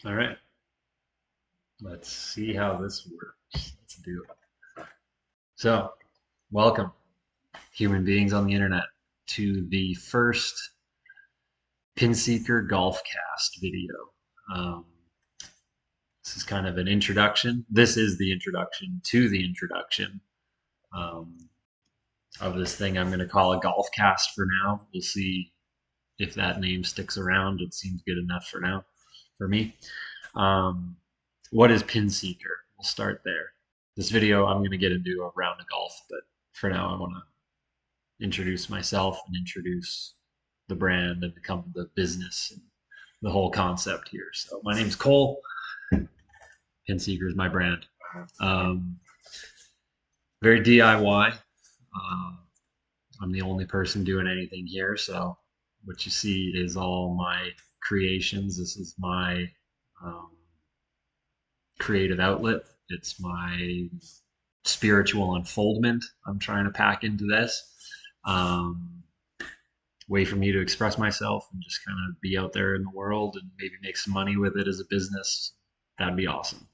All right, let's see how this works. Let's do it. So, welcome, human beings on the internet, to the first Pinseeker Golfcast video. Um, this is kind of an introduction. This is the introduction to the introduction um, of this thing I'm going to call a Golfcast for now. We'll see if that name sticks around. It seems good enough for now for me. Um, what is Pinseeker? We'll start there. This video, I'm going to get into a round of golf, but for now, I want to introduce myself and introduce the brand and the business and the whole concept here. So my name's Cole. Pinseeker is my brand. Um, very DIY. I'm the only person doing anything here, so what you see is all my creations. This is my um, creative outlet. It's my spiritual unfoldment I'm trying to pack into this. Um, Way for me to express myself and just kind of be out there in the world and maybe make some money with it as a business. That'd be awesome.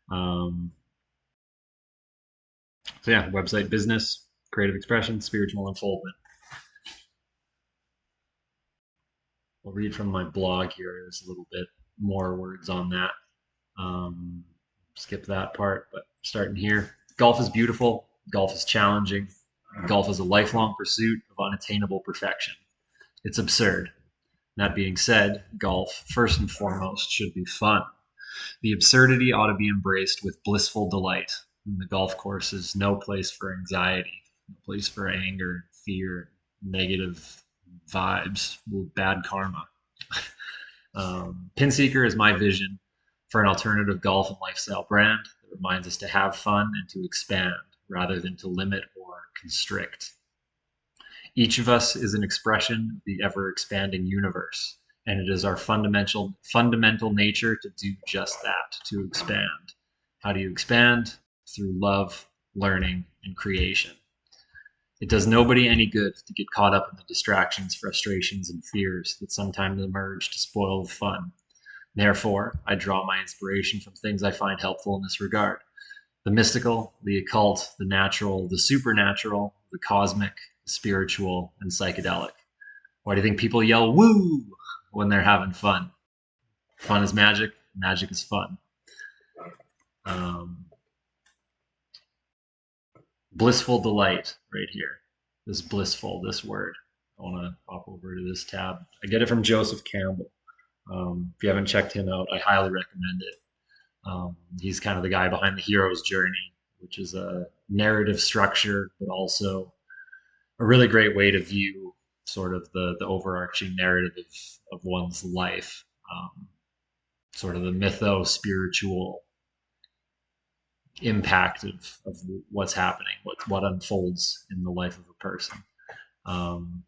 So yeah, website business, creative expression, spiritual unfoldment. I'll read from my blog here. There's a little bit more words on that. Skip that part, but starting here. Golf is beautiful. Golf is challenging. Golf is a lifelong pursuit of unattainable perfection. It's absurd. That being said, golf, first and foremost, should be fun. The absurdity ought to be embraced with blissful delight. And the golf course is no place for anxiety, no place for anger, fear, negative vibes, bad karma. Pinseeker is my vision for an alternative golf and lifestyle brand that reminds us to have fun and to expand rather than to limit or constrict. Each of us is an expression of the ever expanding universe, and it is our fundamental nature to do just that, to expand. How do you expand? Through love, learning, and creation. It does nobody any good to get caught up in the distractions, frustrations, and fears that sometimes emerge to spoil the fun. Therefore, I draw my inspiration from things I find helpful in this regard: the mystical, the occult, the natural, the supernatural, the cosmic, the spiritual, and psychedelic. Why do you think people yell woo when they're having fun? Fun is magic, magic is fun. Um, Blissful delight right here. This blissful, this word. I want to pop over to this tab. I get it from Joseph Campbell. If you haven't checked him out, I highly recommend it. He's kind of the guy behind the hero's journey, which is a narrative structure, but also a really great way to view sort of the overarching narrative of one's life, sort of the mytho spiritual impact of what's happening, what unfolds in the life of a person. Um,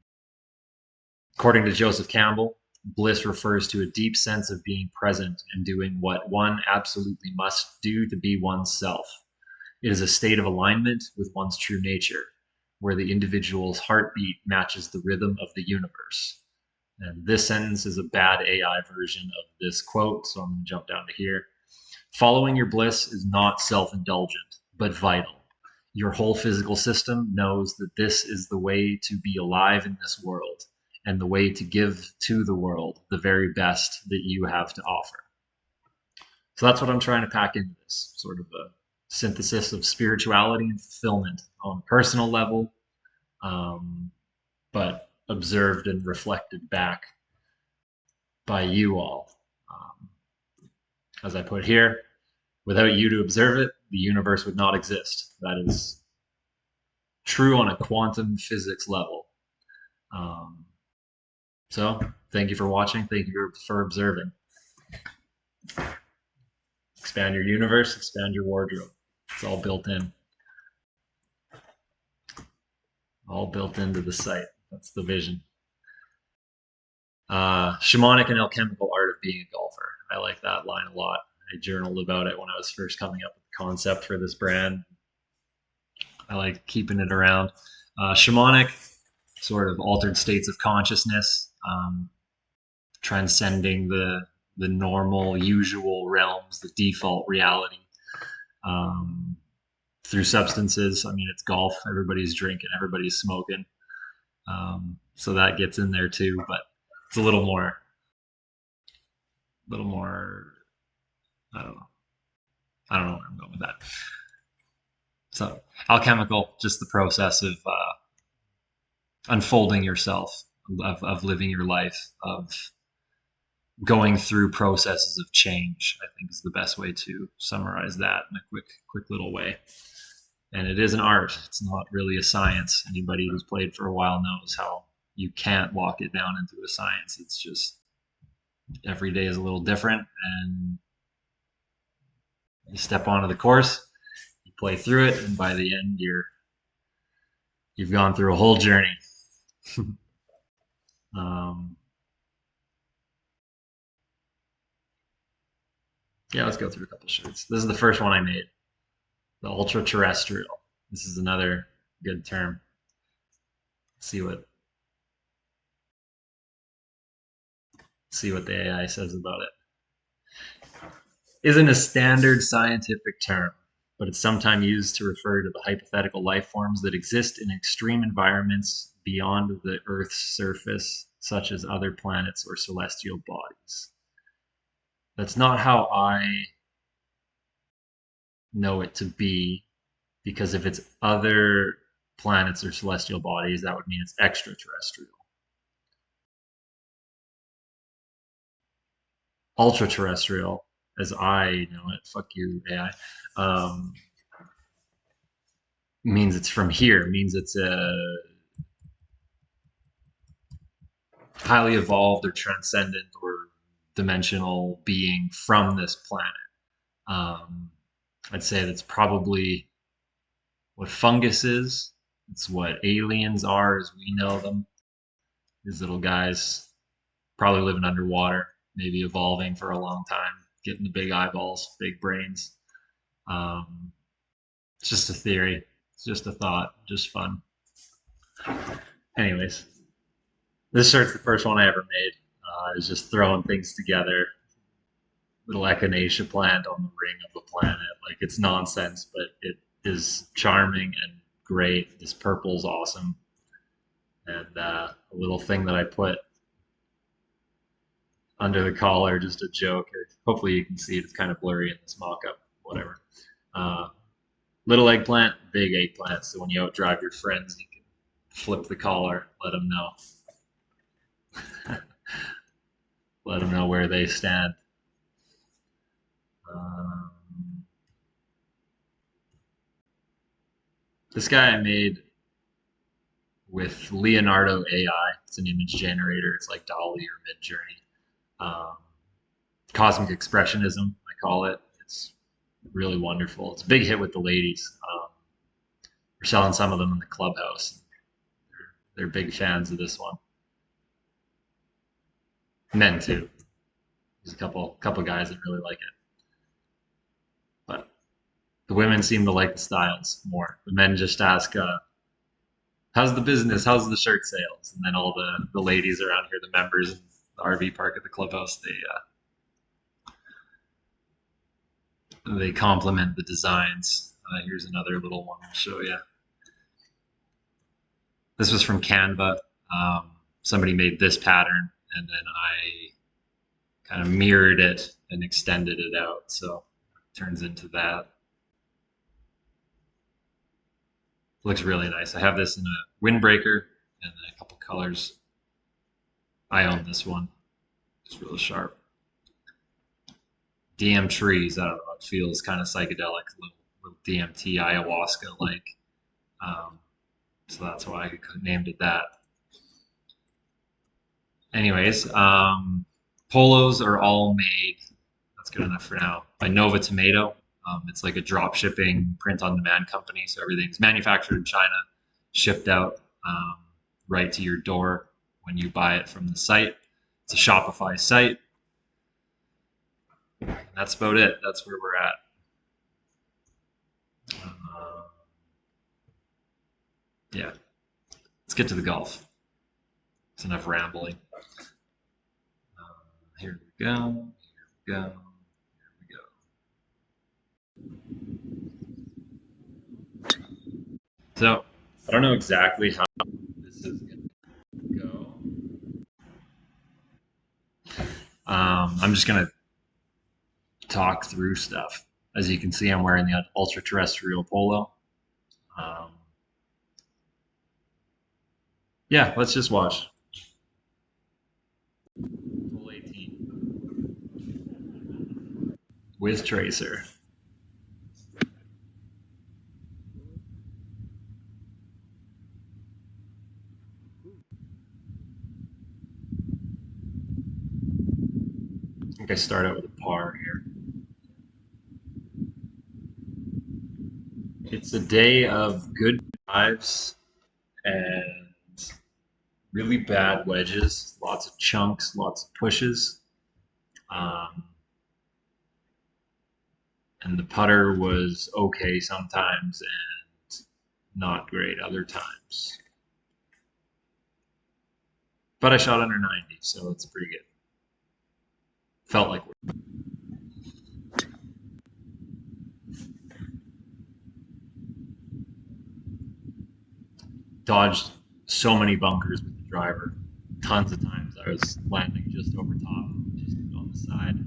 According to Joseph Campbell, bliss refers to a deep sense of being present and doing what one absolutely must do to be oneself. It is a state of alignment with one's true nature, where the individual's heartbeat matches the rhythm of the universe. And this sentence is a bad AI version of this quote, so I'm going to jump down to here. Following your bliss is not self indulgent, but vital. Your whole physical system knows that this is the way to be alive in this world and the way to give to the world the very best that you have to offer. So that's what I'm trying to pack into this sort of a synthesis of spirituality and fulfillment on a personal level, um, but observed and reflected back by you all. As I put here, without you to observe it, the universe would not exist. That is true on a quantum physics level. Um, so, thank you for watching. Thank you for observing. Expand your universe, expand your wardrobe. It's all built in. All built into the site. That's the vision. Shamanic and alchemical art of being a golfer. I like that line a lot. I journaled about it when I was first coming up with the concept for this brand. I like keeping it around. Shamanic, sort of altered states of consciousness, transcending the normal, usual realms, the default reality, um, through substances. I mean, it's golf. Everybody's drinking, everybody's smoking. So that gets in there too, but it's a little more. I don't know. I don't know where I'm going with that. So alchemical, just the process of unfolding yourself, of living your life, of going through processes of change. I think is the best way to summarize that in a quick little way. And it is an art. It's not really a science. Anybody who's played for a while knows how you can't walk it down into a science. It's just every day is a little different, and you step onto the course, you play through it, and by the end, you've gone through a whole journey. um, yeah, let's go through a couple shirts. This is the first one I made, the ultra terrestrial. This is another good term. Let's see what the AI says about it. Isn't a standard scientific term, but it's sometimes used to refer to the hypothetical life forms that exist in extreme environments beyond the Earth's surface, such as other planets or celestial bodies. That's not how I know it to be, because if it's other planets or celestial bodies, that would mean it's extraterrestrial. Ultra terrestrial, as I know it, fuck you, AI, means it's from here, means it's a highly evolved or transcendent or dimensional being from this planet. Um, I'd say that's probably what fungus is. It's what aliens are as we know them. These little guys probably living underwater, maybe evolving for a long time, getting the big eyeballs, big brains. Um, it's just a theory. It's just a thought, just fun. Anyways, this shirt's the first one I ever made. I was just throwing things together. Little echinacea plant on the ring of the planet. Like, it's nonsense, but it is charming and great. This purple's awesome. And a little thing that I put under the collar, just a joke. Hopefully you can see it. It's kind of blurry in this mock-up. Whatever. Uh, Little eggplant, big eggplant. So when you outdrive your friends, you can flip the collar, let them know. Let them know where they stand. Um, this guy I made with Leonardo AI. It's an image generator. It's like Dolly or Midjourney. Um, Cosmic Expressionism, I call it. It's really wonderful. It's a big hit with the ladies. We're selling some of them in the clubhouse. They're big fans of this one. Men too. There's a couple guys that really like it, but the women seem to like the styles more. The men just ask, "How's the business? How's the shirt sales?" And then all the ladies around here, the members in the RV park at the clubhouse, they compliment the designs. Here's another little one I'll show you. This was from Canva. Somebody made this pattern, and then I kind of mirrored it and extended it out, so it turns into that. Looks really nice. I have this in a windbreaker and then a couple colors. I own this one. It's real sharp. DM trees. I don't know. It feels kind of psychedelic, little DMT ayahuasca like. So that's why I named it that. Anyways, polos are all made. That's good enough for now. By Nova Tomato. It's like a drop shipping print on demand company. So everything's manufactured in China, shipped out right to your door when you buy it from the site. It's a Shopify site. And that's about it. That's where we're at. Yeah. Let's get to the golf. It's enough rambling. Here we go. Go. Here we go. So I don't know exactly how this is going to go. I'm just going to talk through stuff. As you can see, I'm wearing the ultra terrestrial polo. Um, yeah, let's just watch. Full 18 with tracer. I think I start out with a par here. It's a day of good drives and really bad wedges, lots of chunks, lots of pushes. Um, and the putter was okay sometimes and not great other times. But I shot under 90, so it's pretty good. Felt like we're dodged so many bunkers with the driver. Tons of times I was landing just over top, just on the side.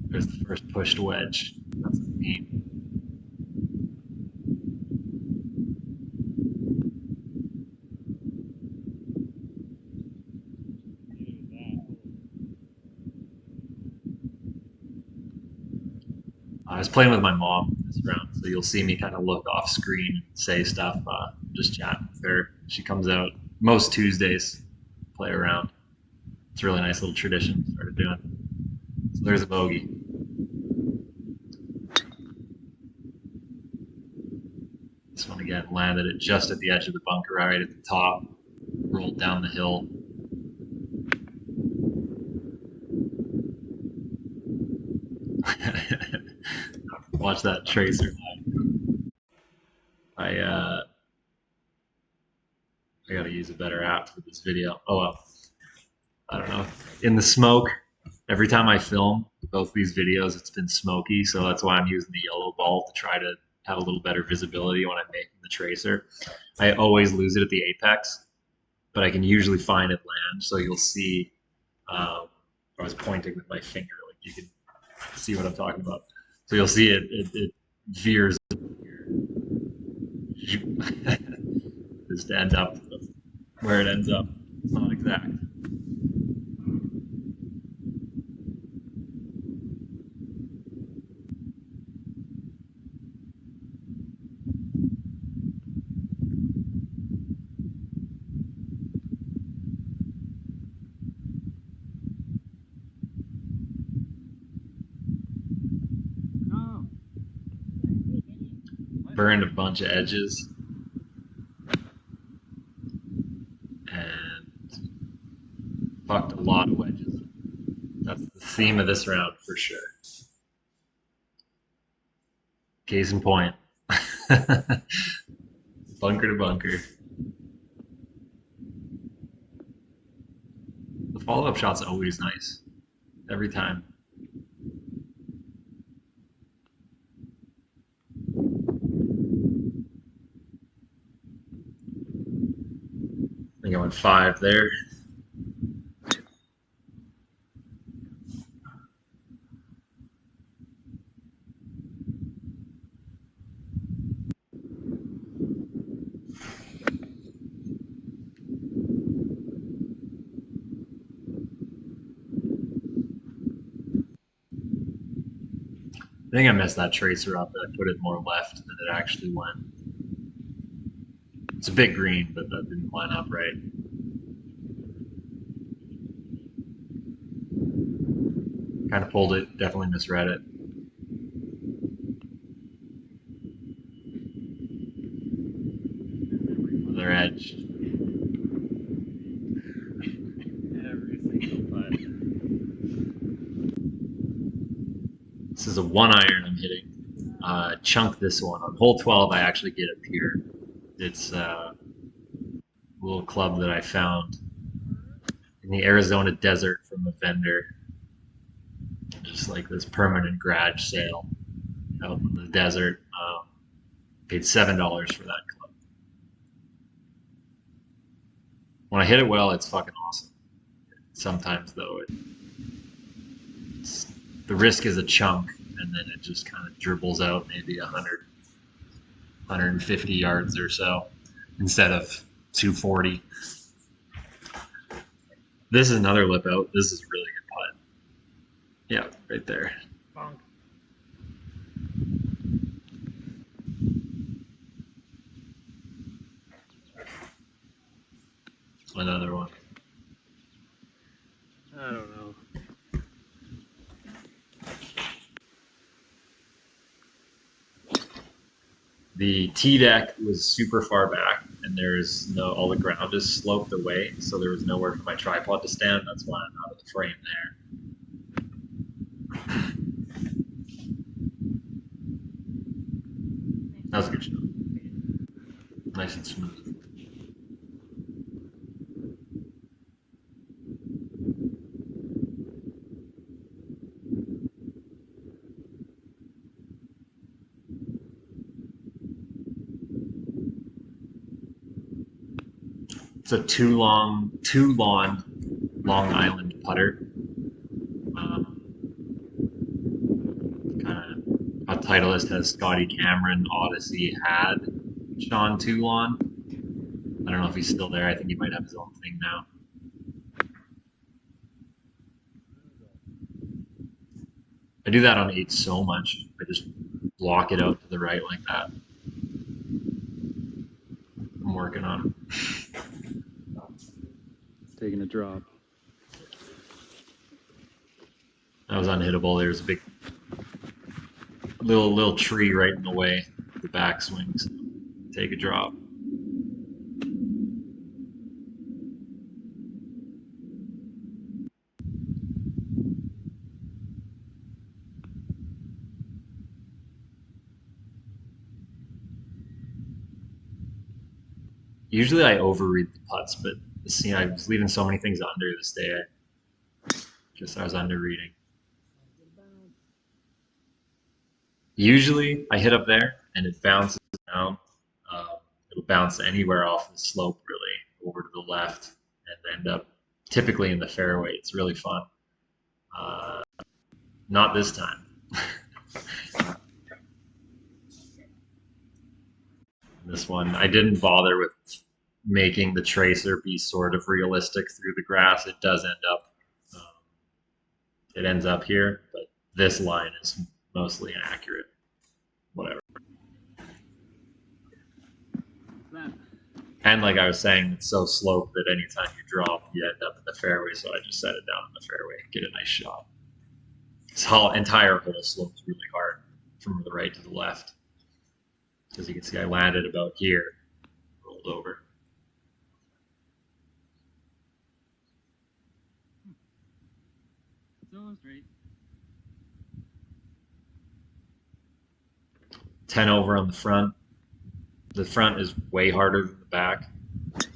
There's the first pushed wedge. That's a theme. I was playing with my mom this round, so you'll see me kind of look off screen and say stuff. Just chatting with her. She comes out most Tuesdays, play around. It's a really nice little tradition we started doing. So there's a bogey. This one again landed it just at the edge of the bunker, right at the top. Rolled down the hill. Watch that tracer line. I gotta use a better app for this video. Oh well, I don't know. In the smoke, every time I film both these videos, it's been smoky, so that's why I'm using the yellow ball to try to have a little better visibility when I'm making the tracer. I always lose it at the apex, but I can usually find it land. So you'll see. I was pointing with my finger, like you can see what I'm talking about. So you'll see it veers just to end up where it ends up. It's not exact. Burned a bunch of edges and fucked a lot of wedges. That's the theme of this round for sure. Case in point. Bunker to bunker. The follow up shot's always nice. Every time. I think I went 5 there. I think I messed that tracer up. I put it more left than it actually went. It's a big green, but that didn't line up right. Kind of pulled it, definitely misread it. Other edge. Every single putt. This is a 1-iron I'm hitting. Chunk this one. On hole 12, I actually get a pier. It's a little club that I found in the Arizona desert from a vendor. Just like this permanent garage sale out in the desert. Paid $7 for that club. When I hit it well, it's fucking awesome. Sometimes though, the risk is a chunk, and then it just kind of dribbles out maybe 100, 150 yards or so instead of 240. This is another lip out. This is a really good putt. Yeah, right there. Bonk. Another one. I don't know. The tee deck was super far back, and there's no, all the ground is sloped away, so there was nowhere for my tripod to stand. That's why I'm out of the frame there. That was a good shot. Nice and smooth. It's a two lawn Long Island putter. Kind of a Titleist has Scotty Cameron, Odyssey had Sean Toulon. I don't know if he's still there. I think he might have his own thing now. I do that on 8 so much. I just block it out to the right like that. I'm working on it. Taking a drop. That was unhittable. There's a big little tree right in the way of the backswing. So take a drop. Usually I overread the putts, but I was leaving so many things under this day. I was under reading. Usually I hit up there and it bounces down. It'll bounce anywhere off the slope, really, over to the left, and end up typically in the fairway. It's really fun. Not this time. This one, I didn't bother with making the tracer be sort of realistic through the grass. It does end up, it ends up here, but this line is mostly inaccurate. Whatever. And like I was saying, it's so sloped that anytime you drop, you end up in the fairway. So I just set it down in the fairway and get a nice shot. This entire hole slopes really hard from the right to the left. As you can see, I landed about here, rolled over. It's almost right. 10 over on the front. The front is way harder than the back.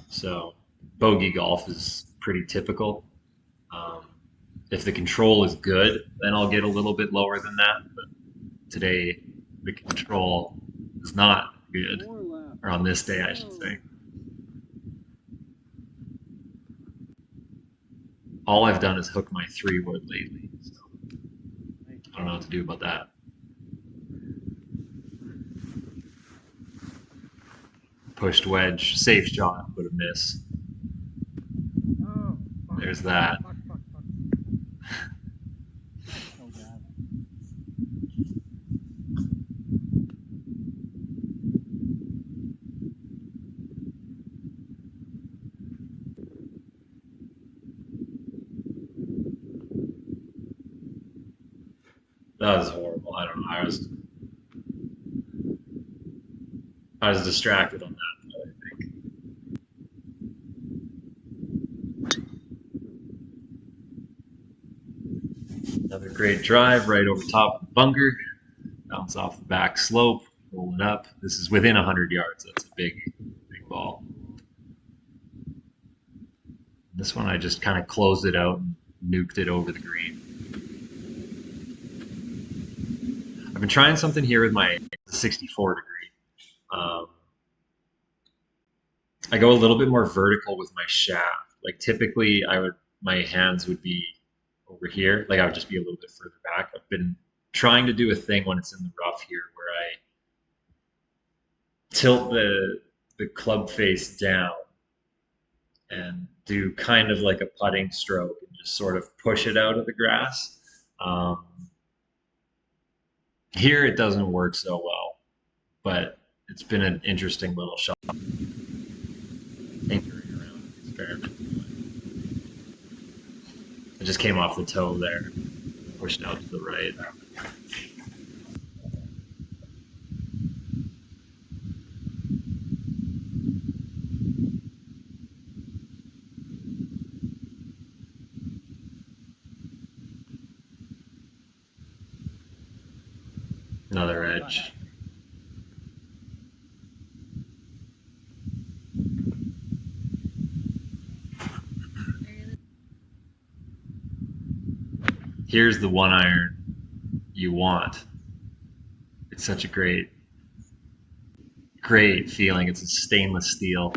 So bogey golf is pretty typical. If the control is good, then I'll get a little bit lower than that. But today, the control is not good. Or on this day, I should say. All I've done is hook my 3-wood lately. So I don't know what to do about that. Pushed wedge, safe shot, but a miss. There's that. That was horrible. I don't know. I was distracted on that. I think. Another great drive right over top of the bunker. Bounce off the back slope, roll it up. This is within 100 yards. That's a big ball. This one I just kind of closed it out and nuked it over the green. I've been trying something here with my 64 degree. Um, I go a little bit more vertical with my shaft. Like typically, my hands would be over here. Like I would just be a little bit further back. I've been trying to do a thing when it's in the rough here where I tilt the club face down and do kind of like a putting stroke and just sort of push it out of the grass. Um, Here it doesn't work so well, but it's been an interesting little shot. Tinkering around with experiment. It just came off the toe there, pushed out to the right. Another edge. Here's the one iron you want. It's such a great feeling. It's a stainless steel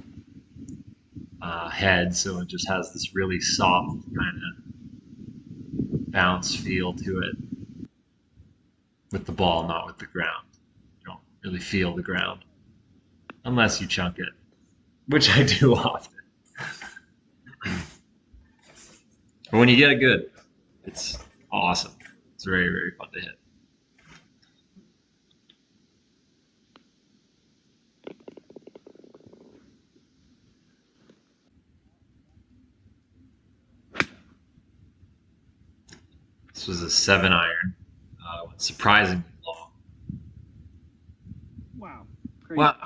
head, so it just has this really soft kind of bounce feel to it with the ball, not with the ground. You don't really feel the ground unless you chunk it, which I do often. But when you get it good, it's awesome. It's very, very fun to hit. This was a 7-iron. Went surprisingly long. Wow. Crazy. Wow.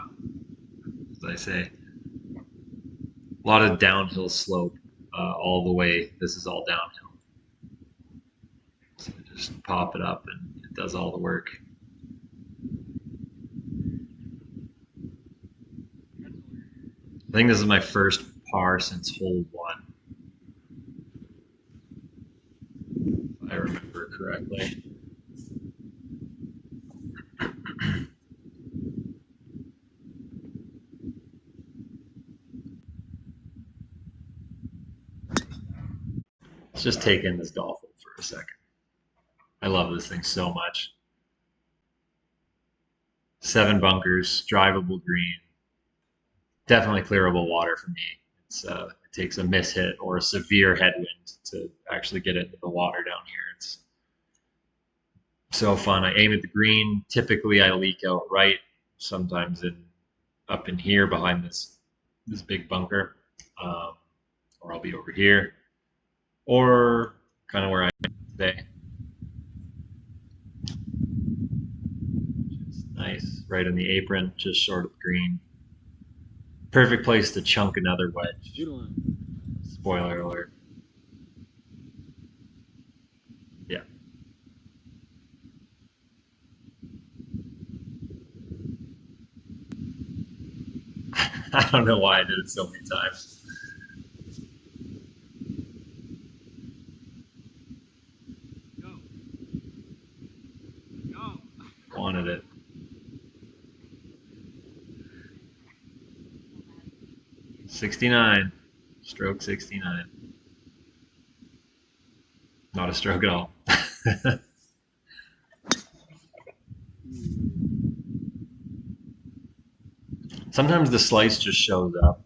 As I say, a lot of downhill slope all the way. This is all downhill. So just pop it up and it does all the work. I think this is my first par since hole 1. If I remember correctly. Let's just take in this golf hole for a second. I love this thing so much. 7 bunkers, drivable green. Definitely clearable water for me. It takes a mishit or a severe headwind to actually get it into the water down here. It's so fun. I aim at the green. Typically, I leak out right. Sometimes up in here behind this big bunker, or I'll be over here, or kind of where I am today. Just nice, right in the apron, just short of the green. Perfect place to chunk another wedge. Spoiler alert. Yeah. I don't know why I did it so many times. Go. Go. Wanted it. '69. Stroke 69. Not a stroke at all. Sometimes the slice just shows up.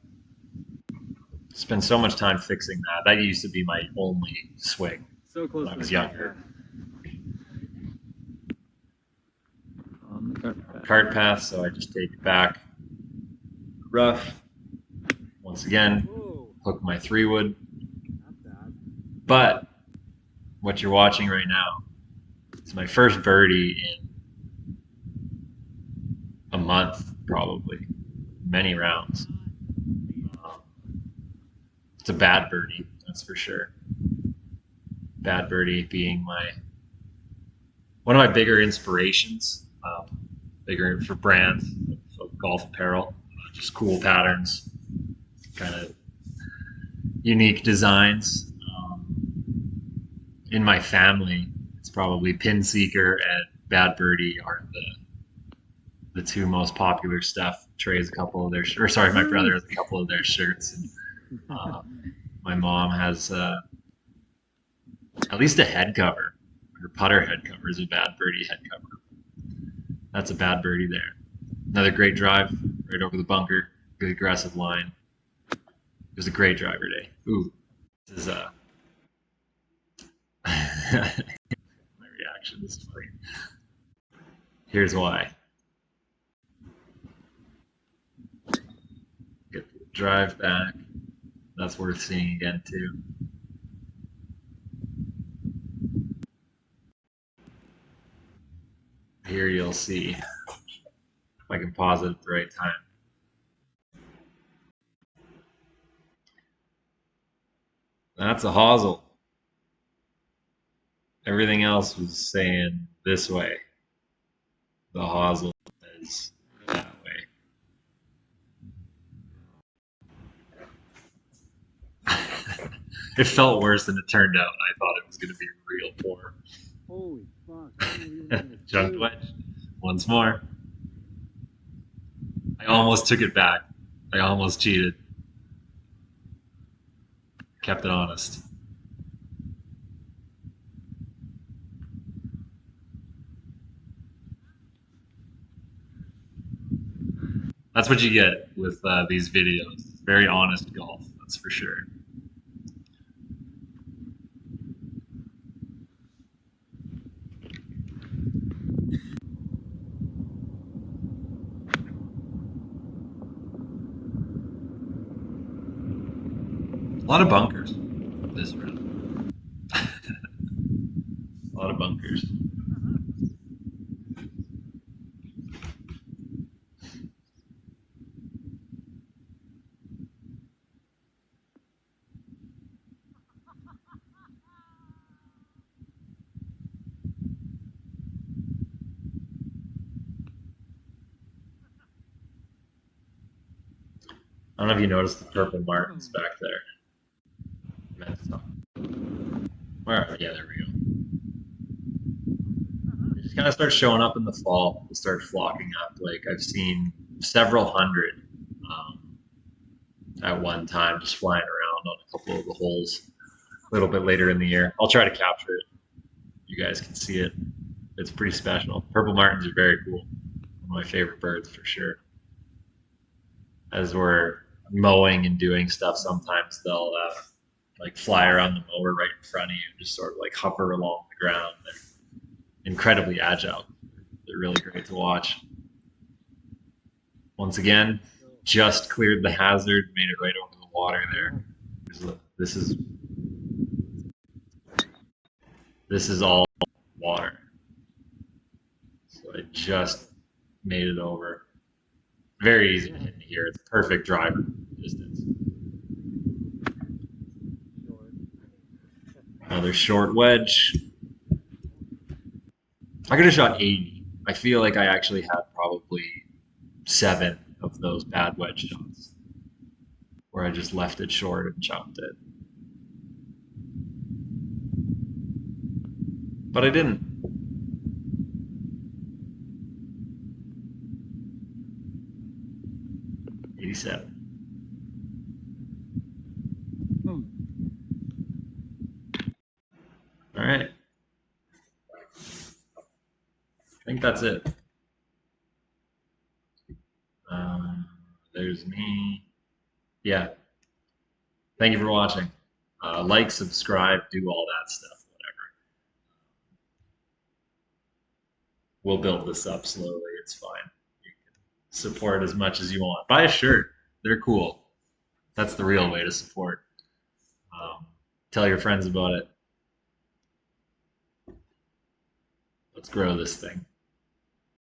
Spend so much time fixing that. That used to be my only swing So close when I was younger. On the cart path. Cart path, so I just take it back. Rough. Once again, Whoa. hook my 3-wood. Not bad. But what you're watching right now is my first birdie in a month, probably. Many rounds. It's a bad birdie, that's for sure. Bad birdie being one of my bigger inspirations, bigger for brands of golf apparel, just cool patterns, kind of unique designs. In my family, it's probably Pinseeker and Bad Birdie are the two most popular stuff. Trey's a couple of their, or sorry, my brother has a couple of their shirts. And, my mom has at least a head cover. Her putter head cover is a Bad Birdie head cover. That's a Bad Birdie there. Another great drive right over the bunker. Good aggressive line. It was a great driver day. Ooh, this is my reaction is funny. Here's why. Get the drive back. That's worth seeing again too. Here you'll see if I can pause it at the right time. That's a hosel. Everything else was saying this way. The hosel is that way. It felt worse than it turned out. I thought it was going to be real poor. Holy fuck. Junk wedge. Once more. I almost took it back. I almost cheated. Kept it honest. That's what you get with these videos. Very honest golf, that's for sure. A lot of bunkers this round. A lot of bunkers. I don't know if you noticed the purple markings back there. Where? Yeah, there we go. They just kind of start showing up in the fall. They start flocking up. Like I've seen several hundred at one time, just flying around on a couple of the holes. A little bit later in the year, I'll try to capture it. You guys can see it. It's pretty special. Purple martins are very cool. One of my favorite birds for sure. As we're mowing and doing stuff, sometimes they'll like fly around the mower right in front of you, just sort of like hover along the ground. They're incredibly agile. They're really great to watch. Once again, just cleared the hazard, made it right over the water there. This is all water. So I just made it over. Very easy to hit here. It's perfect driver distance. Another short wedge. I could have shot 80. I feel like I actually had probably 7 of those bad wedge shots where I just left it short and chopped it. But I didn't. '87. All right. I think that's it. There's me. Yeah. Thank you for watching. Like, subscribe, do all that stuff, whatever. We'll build this up slowly. It's fine. You can support as much as you want. Buy a shirt. They're cool. That's the real way to support. Tell your friends about it. Let's grow this thing.